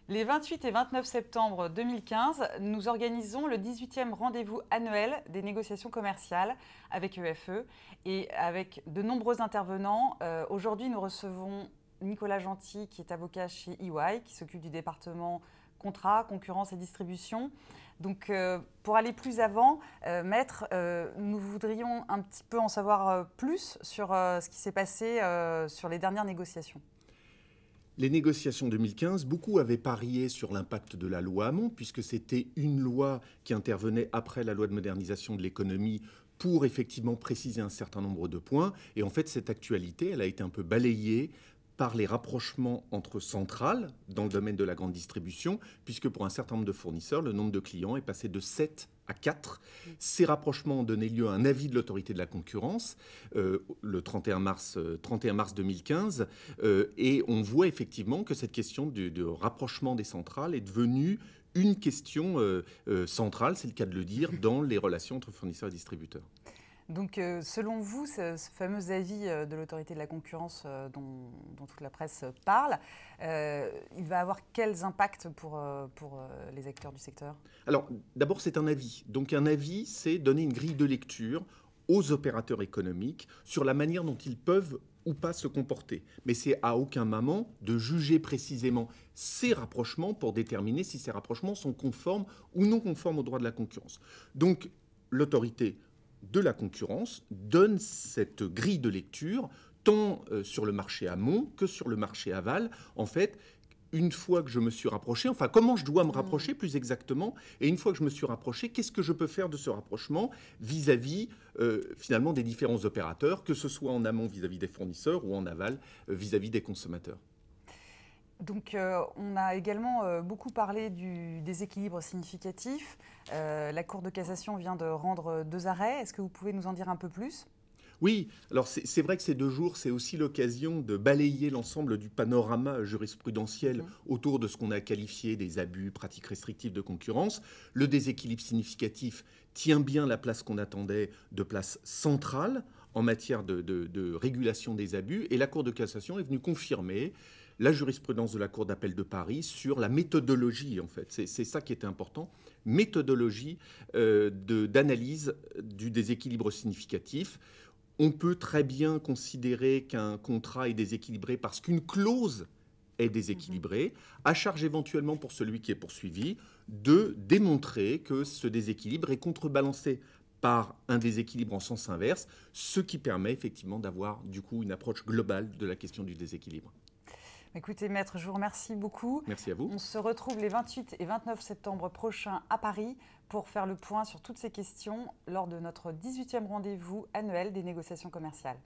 Les 28 et 29 septembre 2015, nous organisons le 18e rendez-vous annuel des négociations commerciales avec EFE et avec de nombreux intervenants. Aujourd'hui, nous recevons Nicolas Gentil, qui est avocat chez EY, qui s'occupe du département contrat, concurrence et distribution. Donc, pour aller plus avant, Maître, nous voudrions un petit peu en savoir plus sur ce qui s'est passé sur les dernières négociations. Les négociations 2015, beaucoup avaient parié sur l'impact de la loi Hamon, puisque c'était une loi qui intervenait après la loi de modernisation de l'économie pour effectivement préciser un certain nombre de points. Et en fait, cette actualité, elle a été un peu balayée par les rapprochements entre centrales dans le domaine de la grande distribution, puisque pour un certain nombre de fournisseurs, le nombre de clients est passé de 7 à 4. Ces rapprochements ont donné lieu à un avis de l'autorité de la concurrence le 31 mars 2015, et on voit effectivement que cette question de rapprochement des centrales est devenue une question centrale, c'est le cas de le dire, dans les relations entre fournisseurs et distributeurs. Donc, selon vous, ce fameux avis de l'autorité de la concurrence dont toute la presse parle, il va avoir quels impacts pour les acteurs du secteur? Alors, d'abord, c'est un avis. Donc, un avis, c'est donner une grille de lecture aux opérateurs économiques sur la manière dont ils peuvent ou pas se comporter. Mais c'est à aucun moment de juger précisément ces rapprochements pour déterminer si ces rapprochements sont conformes ou non conformes au droit de la concurrence. Donc, l'autorité de la concurrence donne cette grille de lecture tant sur le marché amont que sur le marché aval. En fait, une fois que je me suis rapproché, enfin comment je dois me rapprocher plus exactement, et une fois que je me suis rapproché, qu'est-ce que je peux faire de ce rapprochement vis-à-vis finalement des différents opérateurs, que ce soit en amont vis-à-vis des fournisseurs ou en aval vis-à-vis des consommateurs. Donc, on a également beaucoup parlé du déséquilibre significatif. La Cour de cassation vient de rendre 2 arrêts. Est-ce que vous pouvez nous en dire un peu plus? Oui, alors c'est vrai que ces 2 jours, c'est aussi l'occasion de balayer l'ensemble du panorama jurisprudentiel autour de ce qu'on a qualifié des abus, pratiques restrictives de concurrence. Le déséquilibre significatif tient bien la place qu'on attendait de place centrale en matière de régulation des abus, et la Cour de cassation est venue confirmer la jurisprudence de la Cour d'appel de Paris sur la méthodologie, en fait. C'est ça qui était important, méthodologie d'analyse du déséquilibre significatif. On peut très bien considérer qu'un contrat est déséquilibré parce qu'une clause est déséquilibrée, à charge éventuellement pour celui qui est poursuivi de démontrer que ce déséquilibre est contrebalancé par un déséquilibre en sens inverse, ce qui permet effectivement d'avoir du coup une approche globale de la question du déséquilibre. Écoutez, Maître, je vous remercie beaucoup. Merci à vous. On se retrouve les 28 et 29 septembre prochains à Paris pour faire le point sur toutes ces questions lors de notre 18e rendez-vous annuel des négociations commerciales.